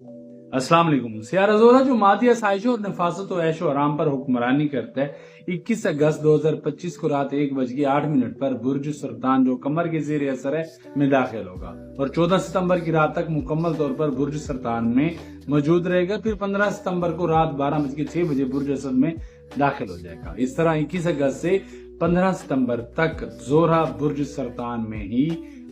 अस्सलाम वालेकुम। सियारा ज़ोहरा जो मादी आसाइशों और नफासत और ऐशो आराम पर हुक्मरानी करता है, 21 अगस्त 2025 को रात 1:08 पर बुर्ज सुल्तान जो कमर के ज़ेर असर है में दाखिल होगा और 14 सितंबर की रात तक मुकम्मल तौर पर बुर्ज सुल्तान में मौजूद रहेगा। फिर 15 सितंबर को रात 12:06 बुर्ज असद में दाखिल हो जाएगा। इस तरह 21 अगस्त से 15 सितंबर तक ज़ोहरा बुर्ज सुल्तान में ही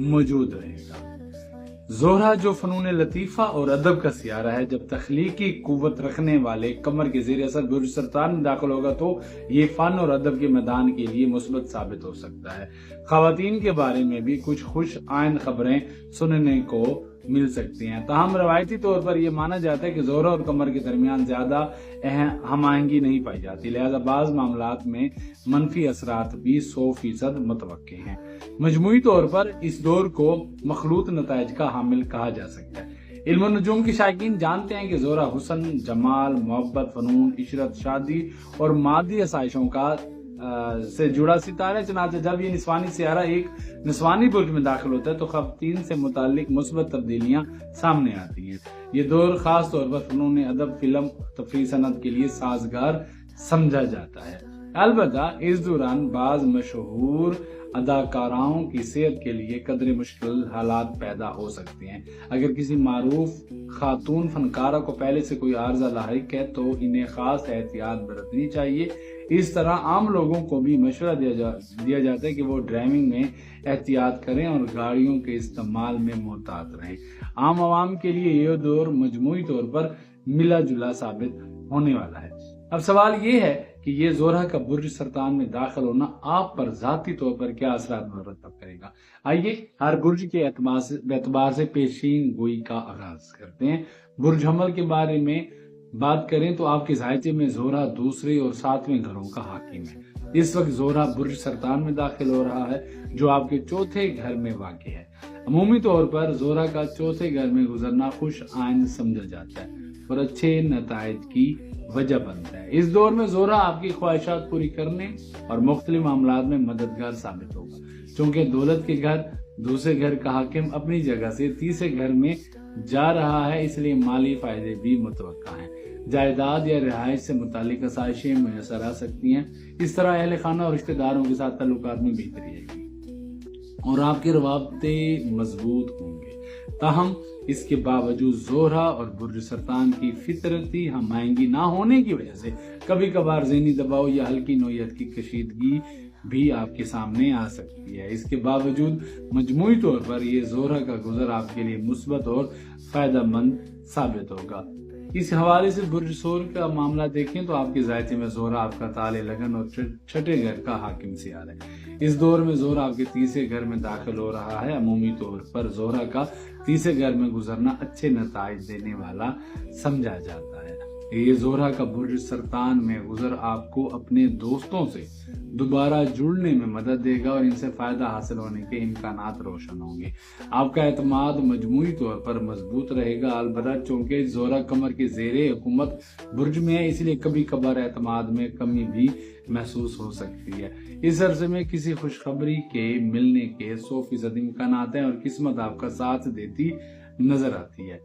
मौजूद रहेगा। ज़ोहरा जो फनून लतीफ़ा और अदब का सियारा है, जब तख्लीकी कुव्वत रखने वाले कमर के ज़ेर असर बुर्ज सुल्तान में दाखिल होगा तो ये फन और अदब के मैदान के लिए मुस्बत साबित हो सकता है। ख़वातीन के बारे में भी कुछ खुश आइंद खबरें सुनने को मिल सकती हैं। ताहम रवायती तौर पर यह माना जाता है कि ज़ोहरा और कमर के दरमियान ज्यादा हम आहंगी नहीं पाई जाती, लिहाजा बाज़ मामलात में मनफी असरात भी 100% मुतवक्के हैं। मजमूई तौर पर इस दौर को मखलूत नताइज का हामिल कहा जा सकता है। इल्म नजूम के शायकीन जानते हैं कि ज़ोहरा हुस्न, जमाल, मोहब्बत, फनून, इशरत, शादी और मादी आसाइशों का से जुड़ा सितारा है। चनाचे जब ये निस्वानी सियारा एक निस्वानी बुर्ज में दाखिल होता है तो ख़वातीन से मुताल्लिक मुस्बत तब्दीलियां सामने आती हैं। ये दौर खास तौर पर फनून अदब, फिल्म, तफरीह सनत के लिए साजगार समझा जाता है। अलबत्ता इस दौरान बाज मशहूर अदाकाराओं की सेहत के लिए कदरे मुश्किल हालात पैदा हो सकते हैं। अगर किसी मारूफ खातून फनकारा को पहले से कोई आर्जा लाहिक है तो इन्हें खास एहतियात बरतनी चाहिए। इस तरह आम लोगों को भी मशवरा दिया जाता है कि वो ड्राइविंग में एहतियात करें और गाड़ियों के इस्तेमाल में मोहतात रहें। आम आवाम के लिए ये दौर मजमूई तौर पर मिला जुला साबित होने वाला है। अब सवाल ये है कि ये ज़ोहरा का बुर्ज सुल्तान में दाखिल होना आप पर ज़ाती तौर पर क्या असरात मुरतब करेगा। आइए हर बुर्ज के एतबार से पेशीन गोई का आगाज करते हैं। बुर्ज हमल के बारे में बात करें तो आपके ज़ायचे में ज़ोहरा दूसरे और सातवें घरों का हाकिम है। इस वक्त ज़ोहरा बुर्ज सुल्तान में दाखिल हो रहा है जो आपके चौथे घर में वाक़ है। अमूमी तौर पर ज़ोहरा का चौथे घर में गुजरना खुश आइंद समझा जाता है और अच्छे नताइज की वजह बनता है। इस दौर में ज़ोहरा आपकी ख्वाहिशात पूरी करने और मुख्तलिफ मामलात में मददगार साबित होगा। चूंकि दौलत के घर दूसरे घर का हाकिम अपनी जगह से तीसरे घर में जा रहा है, इसलिए माली फायदे भी मुतवक्का हैं। जायदाद या रिहाइश से मुतालिक आसाइशें मुयसर आ सकती हैं। इस तरह अहल खाना और रिश्तेदारों के साथ ताल्लुकात में बेहतरी आएगी और आपके रवाबते मजबूत होंगे। ताहम इसके बावजूद ज़ोहरा और बुर्ज सुल्तान की फितरती हमआहंगी ना होने की वजह से कभी कभार ज़हनी दबाव या हल्की नोयत की कशीदगी भी आपके सामने आ सकती है। इसके बावजूद मजमूई तौर पर यह ज़ोहरा का गुजर आपके लिए मुस्बत और फायदेमंद साबित होगा। इस हवाले से बुर्ज सोर का मामला देखें तो आपके ज़ायचे में ज़ोहरा आपका ताले लगन और छठे घर का हाकिम सियार है। इस दौर में ज़ोहरा आपके तीसरे घर में दाखिल हो रहा है। अमूमी तौर पर ज़ोहरा का तीसरे घर में गुजरना अच्छे नताइज देने वाला समझा जाता है। ये ज़ोहरा का बुर्ज सुल्तान में गुजर आपको अपने दोस्तों से दोबारा जुड़ने में मदद देगा और इनसे फायदा हासिल होने के इम्कानात रोशन होंगे। आपका एतमाद मजमूई तौर पर मजबूत रहेगा। अलबत्ता चूंकि ज़ोहरा कमर के ज़ेरे हुकूमत बुर्ज में है, इसलिए कभी कभार एतमाद में कमी भी महसूस हो सकती है। इस अरसे में किसी खुशखबरी के मिलने के 100% इम्कानात हैं और किस्मत आपका साथ देती नजर आती है।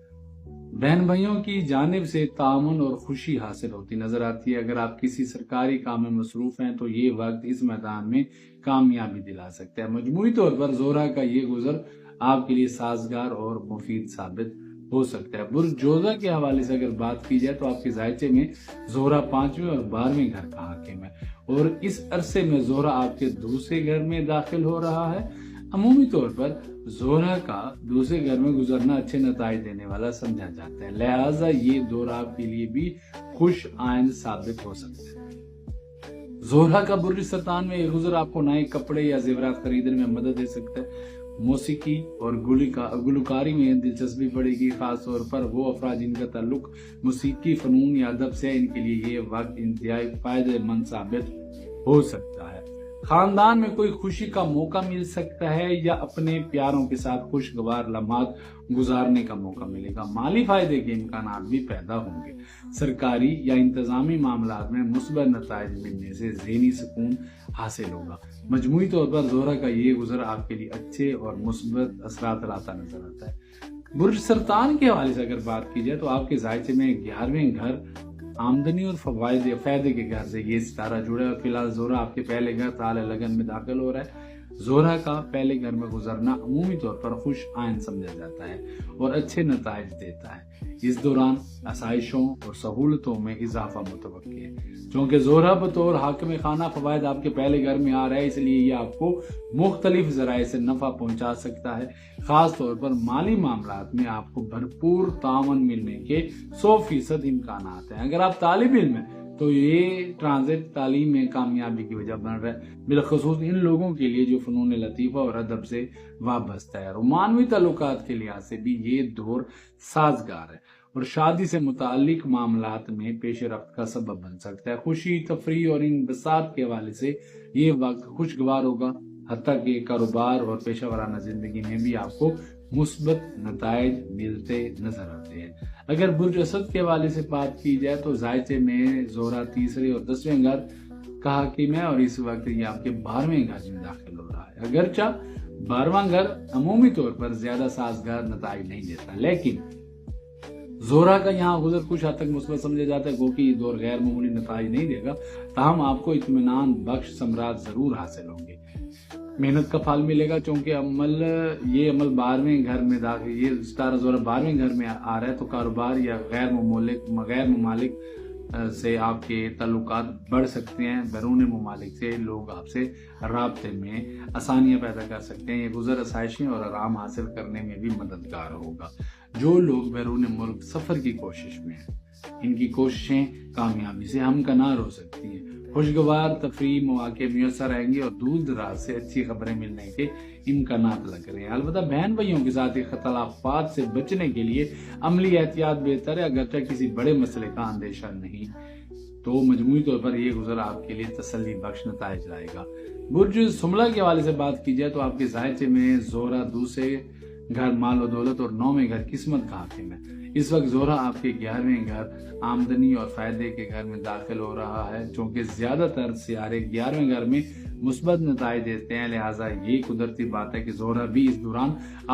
बहन भाइयों की जानिब से तामुन और खुशी हासिल होती नजर आती है। अगर आप किसी सरकारी काम में मसरूफ हैं तो ये वक्त इस मैदान में कामयाबी दिला सकता है। मजमूई तौर पर ज़ोहरा का ये गुजर आपके लिए साजगार और मुफीद साबित हो सकता है। बुर्ज जोधा के हवाले से अगर बात की जाए तो आपके ज़ायचे में ज़ोहरा 5वें और 12वें घर का हाकिम है और इस अरसे में ज़ोहरा आपके दूसरे घर में दाखिल हो रहा है। अमूमी तौर पर ज़ोहरा का दूसरे घर में गुजरना अच्छे नताइज देने वाला समझा जाता है, लिहाजा ये दौर आपके लिए भी खुश आइंद साबित हो सकता है। ज़ोहरा का बुर्ज सुल्तान में ये गुजर आपको नए कपड़े या जेवरात खरीदने में मदद दे सकता है। मौसीकी और गुलकारी में दिलचस्पी बढ़ेगी, खास तौर पर वो अफराद जिनका ताल्लुक मौसीकी, फनून या अदब से, इनके लिए ये वक्त इंतहाई फायदेमंद साबित हो सकता है। खानदान में कोई खुशी का मौका मिल सकता है या अपने प्यारों के साथ खुशगवार लम्हात गुजारने का मौका मिलेगा। माली फायदे के इम्कानात भी पैदा होंगे। सरकारी या इंतजामी मामलात में मुस्बत नताइज मिलने से ज़हनी सुकून हासिल होगा। मजमूई तौर पर ज़ोहरा का ये गुजर आपके लिए अच्छे और मुस्बत असरात लाता नजर आता है। برج سرطان کے حوالے سے اگر بات کی جائے تو آپ کے ذائقے میں 11ویں گھر آمدنی اور فائدے کے گھر سے یہ ستارہ جڑا ہے، اور فی الحال زہرہ آپ کے پہلے گھر تالِ لگن میں داخل ہو رہا ہے۔ زہرہ کا پہلے گھر میں گزرنا عمومی طور پر خوش آئند سمجھا جاتا ہے اور اچھے نتائج دیتا ہے۔ اس دوران آسائشوں اور سہولتوں میں اضافہ متوقع ہے۔ چونکہ زہرہ بطور حاکم خانہ فوائد آپ کے پہلے گھر میں آ رہا ہے، اس لیے یہ آپ کو مختلف ذرائع سے نفع پہنچا سکتا ہے۔ خاص طور پر مالی معاملات میں آپ کو بھرپور تعاون ملنے کے 100% امکانات ہیں۔ اگر آپ طالب علم ہیں تو یہ ٹرانزٹ تعلیم میں کامیابی کی وجہ بن رہا ہے، بالخصوص ان لوگوں کے لیے جو فنون لطیفہ اور ادب سے وابستہ ہے۔ رومانوی تعلقات کے لحاظ سے بھی یہ دور سازگار ہے اور شادی سے متعلق معاملات میں پیش رفت کا سبب بن سکتا ہے۔ خوشی، تفریح اور انبساط کے حوالے سے یہ وقت خوشگوار ہوگا، حتیٰ کہ کاروبار اور پیشہ ورانہ زندگی میں بھی آپ کو مثبت نتائج ملتے نظر آتے ہیں۔ اگر برج اسد کے حوالے سے بات کی جائے تو ذائقے میں زہرہ تیسرے اور 10ویں گھر کا حاکم ہے، اور اس وقت یہ آپ کے 12ویں گھر میں داخل ہو رہا ہے۔ اگرچہ 12واں گھر عمومی طور پر زیادہ سازگار نتائج نہیں دیتا، لیکن زہرہ کا یہاں گزر کچھ حد تک مثبت سمجھا جاتا ہے، گوکہ یہ دور غیر معمولی نتائج نہیں دے گا، تاہم آپ کو اطمینان بخش ثمرات ضرور حاصل ہوں گے۔ محنت کا پھل ملے گا، چونکہ یہ عمل 12ویں گھر میں داخل، یہ ستارہ زہرہ 12ویں گھر میں آ رہا ہے، تو کاروبار یا غیر ممالک سے آپ کے تعلقات بڑھ سکتے ہیں۔ بیرون ممالک سے لوگ آپ سے رابطے میں آسانیاں پیدا کر سکتے ہیں۔ یہ گزر آسائشیں اور آرام حاصل کرنے میں بھی مددگار ہوگا۔ جو لوگ بیرون ملک سفر کی کوشش میں ہیں، ان کی کوششیں کامیابی سے ہمکنار ہو سکتی ہیں۔ خوشگوار تفریح مواقع میسر آئیں گے اور دور دراز سے اچھی خبریں ملنے کے امکانات لگ رہے ہیں۔ البتہ بہن بھائیوں کے ساتھ اختلافات سے بچنے کے لیے عملی احتیاط بہتر ہے، اگرچہ کسی بڑے مسئلے کا اندیشہ نہیں، تو مجموعی طور پر یہ گزر آپ کے لیے تسلی بخش نتائج لائے گا۔ برج سملہ کے حوالے سے بات کی جائے تو آپ کے ذائقے میں زہرہ دوسرے گھر مال و دولت اور 9ویں گھر قسمت کا حاکم ہے۔ اس وقت زہرہ آپ کے 11ویں گھر آمدنی اور فائدے کے گھر میں داخل ہو رہا ہے۔ چونکہ زیادہ تر سیارے 11ویں گھر میں مثبت نتائج دیتے ہیں، لہٰذا یہ قدرتی بات ہے کہ زہرہ بھی اس دوران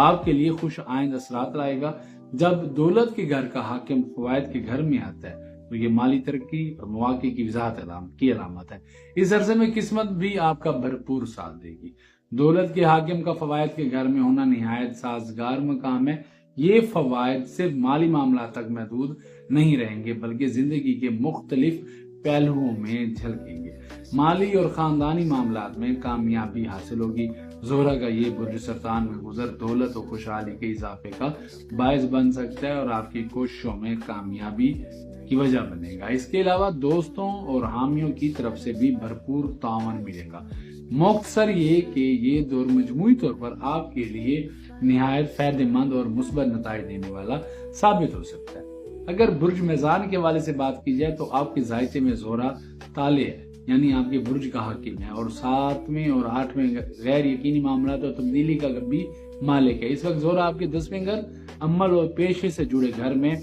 آپ کے لیے خوش آئند اثرات لائے گا۔ جب دولت کے گھر کا حاکم فوائد کے گھر میں آتا ہے تو یہ مالی ترقی اور مواقع کی وضاحت کی علامت ہے۔ اس عرصے میں قسمت بھی آپ کا بھرپور ساتھ دے گی۔ دولت کے حاکم کا فوائد کے گھر میں ہونا نہایت سازگار مقام ہے۔ یہ فوائد صرف مالی معاملات تک محدود نہیں رہیں گے، بلکہ زندگی کے مختلف پہلوؤں میں جھلکیں گے۔ مالی اور خاندانی معاملات میں کامیابی حاصل ہوگی۔ زہرہ کا یہ برج سرطان میں گزر دولت و خوشحالی کے اضافے کا باعث بن سکتا ہے اور آپ کی کوششوں میں کامیابی کی وجہ بنے گا۔ اس کے علاوہ دوستوں اور حامیوں کی طرف سے بھی بھرپور تعاون ملے گا۔ مختصر یہ کہ یہ دور مجموعی طور پر آپ کے لیے نہایت فائدہ مند اور مثبت نتائج دینے والا ثابت ہو سکتا ہے۔ اگر برج میزان کے حوالے سے بات کی جائے تو آپ کے ذائقے میں زہرہ تالے ہے، یعنی آپ کے برج کا حاکم ہے، اور 7ویں اور 8ویں غیر یقینی معاملات اور تبدیلی کا بھی مالک ہے۔ اس وقت زہرہ آپ کے 10ویں گھر عمل اور پیشے سے جڑے گھر میں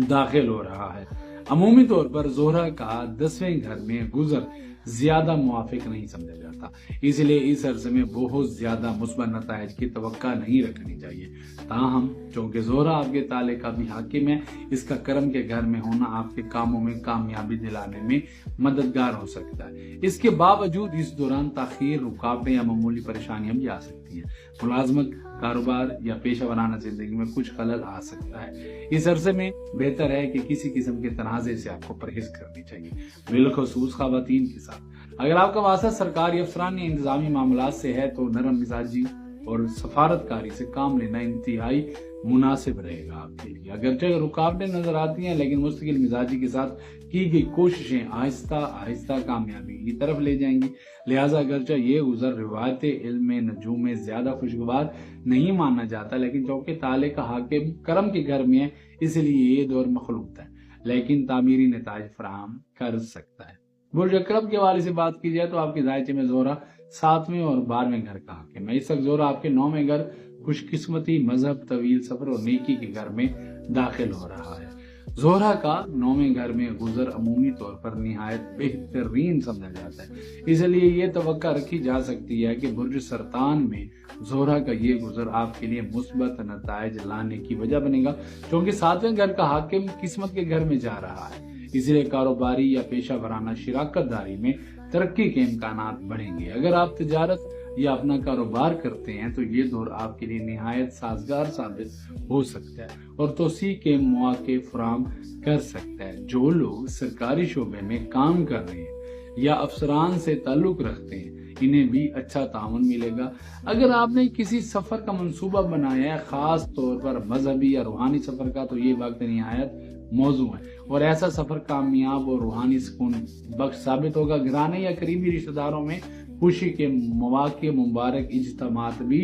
داخل ہو رہا ہے۔ عمومی طور پر زہرہ کا 10ویں گھر میں گزر زیادہ موافق نہیں سمجھا جاتا، اس لیے اس عرصے میں بہت زیادہ مثبت نتائج کی توقع نہیں رکھنی چاہیے۔ تاہم چونکہ زہرہ آپ کے تالے کا بھی حاکم ہے، اس کا کرم کے گھر میں ہونا آپ کے کاموں میں کامیابی دلانے میں مددگار ہو سکتا ہے۔ اس کے باوجود اس دوران تاخیر، رکاوٹیں یا معمولی پریشانیاں بھی آ سکتی ہیں۔ ملازمت، کاروبار یا پیشہ ورانہ زندگی میں کچھ خلل آ سکتا ہے۔ اس عرصے میں بہتر ہے کہ کسی قسم کے تنازع سے آپ کو پرہیز کرنی چاہیے، بالخصوص خواتین کے ساتھ۔ اگر آپ کا واسطہ سرکاری افسران یا انتظامی معاملات سے ہے تو نرم مزاجی اور سفارتکاری سے کام لینا انتہائی مناسب رہے گا آپ کے لیے۔ اگرچہ رکاوٹیں نظر آتی ہیں، لیکن مستقل مزاجی کے ساتھ کی گئی کوششیں آہستہ آہستہ کامیابی کی طرف لے جائیں گی۔ لہٰذا اگرچہ یہ گزر روایت علم نجوم میں زیادہ خوشگوار نہیں مانا جاتا، لیکن چونکہ تالے کا حاکم کرم کے گھر میں ہے، اس لیے یہ دور مخلوط ہے، لیکن تعمیری نتائج فراہم کر سکتا ہے۔ برج عقرب کے حوالے سے بات کی جائے تو آپ کے ذائقے میں زہرہ 7ویں اور 12ویں گھر کا حاکم ہے۔ اس وقت زہرہ آپ کے 9ویں گھر خوش قسمتی، مذہب، طویل سفر اور نیکی کے گھر میں داخل ہو رہا ہے۔ ज़ोहरा का 9वें घर में गुजर अमूमी तौर पर निहायत बेहतरीन समझा जाता है, इसलिए ये तवक्का रखी जा सकती है कि बुर्ज सरतान में ज़ोहरा का ये गुजर आपके लिए मुस्बत नताइज लाने की वजह बनेगा, क्योंकि 7वें घर का हाकिम किस्मत के घर में जा रहा है। इसलिए कारोबारी या पेशा वराना शिराकत दारी में तरक्की के इम्कानात बढ़ेंगे। अगर आप तिजारत या अपना कारोबार करते हैं तो ये दौर आपके लिए निहायत साजगार साबित हो सकता है और तोसी के मौके फराहम कर सकता है। जो लोग सरकारी शोबे में काम कर रहे हैं या अफसरान से ताल्लुक रखते हैं, इन्हें भी अच्छा ताउन मिलेगा। अगर आपने किसी सफर का मंसूबा बनाया है, खास तौर पर मजहबी या रूहानी सफर का, तो ये वक्त निहायत मौजू है और ऐसा सफर कामयाब और रूहानी सुकून बख्श साबित होगा। घराने या करीबी रिश्तेदारों में खुशी के मौके मुबारक इज्तिमात भी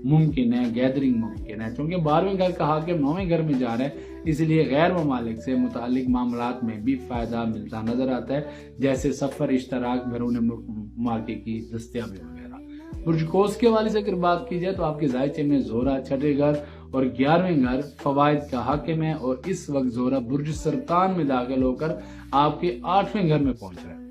मुमकिन है, गैदरिंग मुमकिन है, क्योंकि 12वें घर का हाकिम 9वें घर में जा रहा है। इसलिए गैर ममालिक से मुतालिक मामलात में भी फायदा मिलता नजर आता है, जैसे सफर, इश्तराक, बैरून मुल्क की दस्तियाबी वगैरह। बुर्ज कौस के हवाले से अगर बात की जाए तो आपके जायचे में ज़ोहरा 6ठे घर और 11वें घर फवाइद का हाकिम है और इस वक्त ज़ोहरा बुर्ज सरतान में दाखिल होकर आपके 8वें घर में पहुंच रहा है।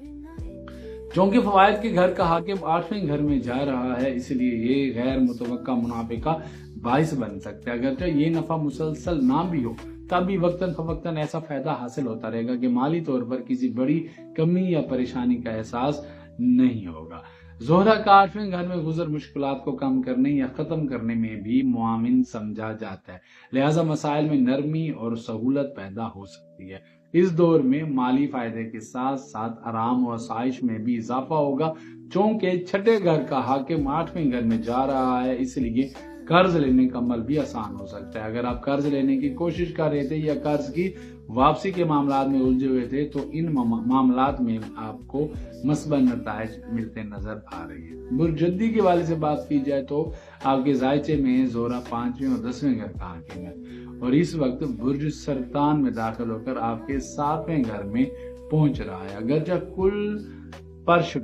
चूंकि फवाइद के घर का हाकिम 8वें घर में जा रहा है, इसलिए ये गैर मुतवक्का मुनाफे का बाइस बन सकता है। अगरचे ये नफा मुसलसल ना भी हो, तब भी वक्तन फवक्तन ऐसा फायदा हासिल होता रहेगा कि माली तौर पर किसी बड़ी कमी या परेशानी का एहसास नहीं होगा। ज़ोहरा का 8वें घर में गुजर मुश्किलात को कम करने या खत्म करने में भी मुआमिन समझा जाता है, लिहाजा मसाइल में नरमी और सहूलत पैदा हो सकती है। इस दौर में माली फायदे के साथ साथ आराम और आसाइश में भी इजाफा होगा। चूंकि 6ठे घर का हाकिम 8वें घर में जा रहा है, इसलिए कर्ज लेने का अमल भी आसान हो सकता है। अगर आप कर्ज लेने की कोशिश कर रहे थे या कर्ज की वापसी के मामलात में उलझे हुए थे, तो इन मामलात में आपको मस्बत नताइज मिलते नजर आ रहे हैं। बुर्ज जद्दी के वाले से बात की जाए तो आपके जायचे में ज़ोहरा 5वें और 10वें घर का हाकिम है और इस वक्त बुर्ज सरतान में दाखिल होकर आपके 7वें घर में पहुंच रहा है। अगरचे कुल पर्श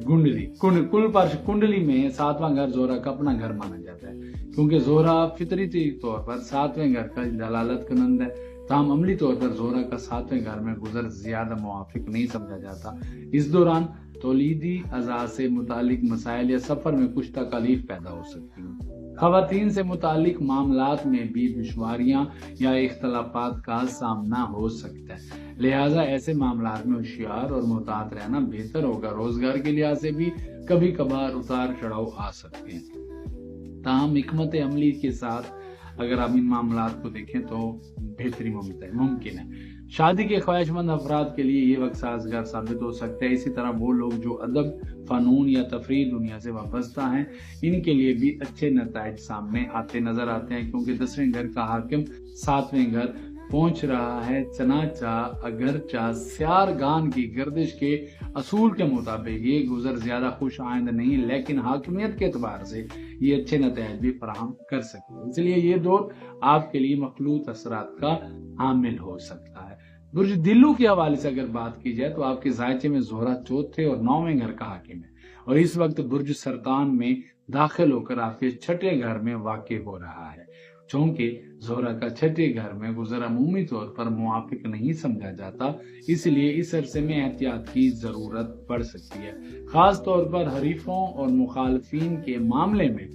कुंडली में 7वां घर ज़ोहरा का अपना घर माना जाता है, क्योंकि ज़ोहरा फितरी तौर पर 7वें घर का दलालत कनंद है। ताम अमली तौर पर ज़ोहरा का 7वें घर में गुजर ज्यादा मुवाफिक नहीं समझा जाता। इस दौरान तौलीदी अज़ा से मुतालिक मसाइल या सफर में कुछ तकलीफ पैदा हो सकती है। खवातीन से मुतालिक मामलात में भी दुश्वारियां या इख्तलाफात का सामना हो सकता है, लिहाजा ऐसे मामलात में होशियार और मुहतात रहना बेहतर होगा। रोजगार के लिहाज से भी कभी कभार उतार चढ़ाव आ सकते हैं। ताहम हिकमत अमली के साथ अगर आप इन मामलात को देखें तो बेहतरी मुमकिन है। शादी के ख्वाहिशमंद अफराद के लिए ये वक्त साजगार साबित हो सकता है। इसी तरह वो लोग जो अदब, फनून या तफरीह दुनिया से वाबस्ता हैं, इनके लिए भी अच्छे नताइज सामने आते नजर आते हैं, क्योंकि 10वें घर का हाकिम 7वें घर पहुंच रहा है। चनाचा अगरचा स्यारगान की गर्दिश के असूल के मुताबिक ये गुजर ज्यादा खुश आइंद नहीं, लेकिन हाकिमियत के एतबार से ये अच्छे नताइज भी फराहम कर सकते हैं। इसलिए ये दौर आपके लिए मखलूत असरात का हामिल हो सकता है। बुर्ज दिल्लू के हवाले से अगर बात की जाए तो आपके जायचे में ज़ोहरा 4थे और 9वें घर का हाकिम है और इस वक्त बुर्ज सरतान में दाखिल होकर आपके 6ठे घर में वाक़ हो रहा है। चूंकि ज़ोहरा का 6ठे घर में गुजर अमूमी तौर पर मुआफिक नहीं समझा जाता, इसलिए इस अरसे में एहतियात की जरूरत पड़ सकती है। खास तौर पर हरीफों और मुखालफिन के मामले में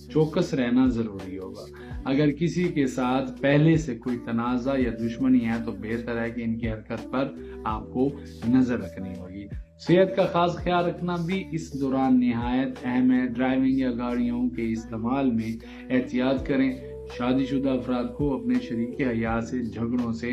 चौकस रहना जरूरी होगा। अगर किसी के साथ पहले से कोई तनाज़ा या दुश्मनी है तो बेहतर है कि इनकी हरकत पर आपको नजर रखनी होगी। सेहत का खास ख्याल रखना भी इस दौरान निहायत अहम है। ड्राइविंग या गाड़ियों के इस्तेमाल में एहतियात करें। शादीशुदा अफराद को अपने शरीक हयात से झगड़ों से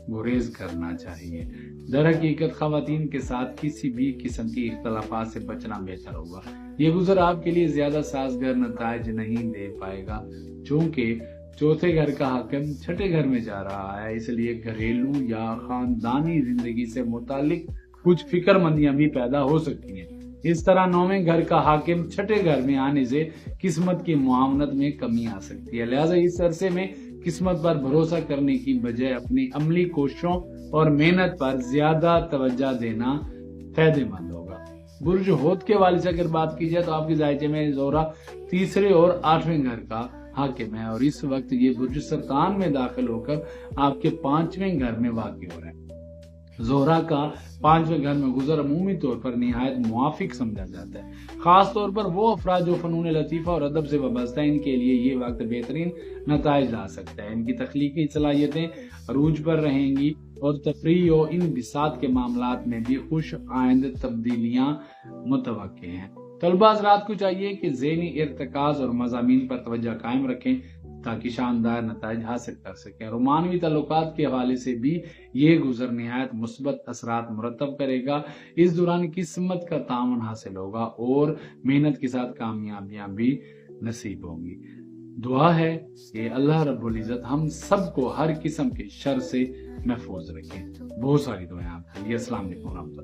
गुरेज करना चाहिए। दर हकीकत खवातीन के साथ किसी भी किस्म की इख्तलाफात से बचना बेहतर होगा। ये गुजर आपके लिए ज्यादा साजगार नताइज नहीं दे पाएगा, चूंकि 4थे घर का हाकिम 6ठे घर में जा रहा है, इसलिए घरेलू या खानदानी जिंदगी से मुतालिक कुछ फिक्रमंदियां भी पैदा हो सकती हैं। इस तरह 9वें घर का हाकिम 6ठे घर में आने से किस्मत की मुआवनत में कमी आ सकती है, लिहाजा इस अरसे में किस्मत पर भरोसा करने की बजाय अपनी अमली कोशिशों और मेहनत पर ज्यादा तवज्जो देना फायदेमंद होगा। बुर्ज होद के वाले से अगर बात की जाए तो आपके जायचे में ज़ोहरा 3रे और 8वें घर का حاکم ہے اور اس وقت یہ برج سرطان میں داخل ہو کر آپ کے 5ویں گھر میں واقع ہو رہا ہے۔ زہرہ کا 5ویں گھر میں گزر عمومی طور پر نہایت موافق سمجھا جاتا ہے، خاص طور پر وہ افراد جو فنون لطیفہ اور ادب سے وابستہ ہیں، ان کے لیے یہ وقت بہترین نتائج لا سکتا ہے۔ ان کی تخلیقی صلاحیتیں عروج پر رہیں گی اور تفریح و انبساط کے معاملات میں بھی خوش آئند تبدیلیاں متوقع ہیں۔ طلباء حضرات کو چاہیے کہ ذہنی ارتکاز اور مضامین پر توجہ قائم رکھیں تاکہ شاندار نتائج حاصل کر سکیں۔ رومانوی تعلقات کے حوالے سے بھی یہ گزر نہایت مثبت اثرات مرتب کرے گا۔ اس دوران قسمت کا تعاون حاصل ہوگا اور محنت کے ساتھ کامیابیاں بھی نصیب ہوں گی۔ دعا ہے کہ اللہ رب العزت ہم سب کو ہر قسم کے شر سے محفوظ رکھیں۔ بہت ساری دعائیں آپ کے لیے۔ السلام علیکم ورحمۃ اللہ۔